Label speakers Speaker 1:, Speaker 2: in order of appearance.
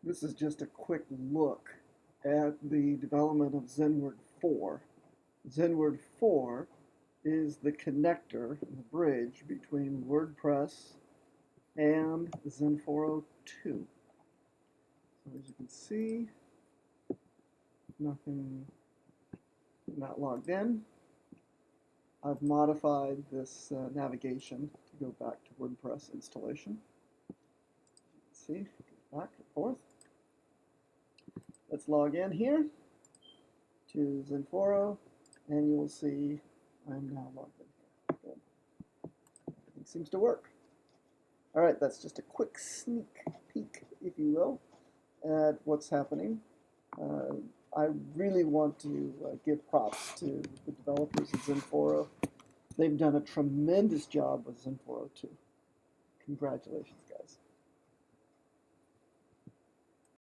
Speaker 1: This is just a quick look at the development of XenWord 4. XenWord 4 is the connector, the bridge between WordPress and XenForo 2. So as you can see, nothing, not logged in. I've modified this navigation to go back to WordPress installation. See, back and forth. Let's log in here to XenForo, and you will see I'm now logged in here. Good. Everything seems to work. All right, that's just a quick sneak peek, if you will, at what's happening. I really want to give props to the developers of XenForo. They've done a tremendous job with XenForo 2. Congratulations.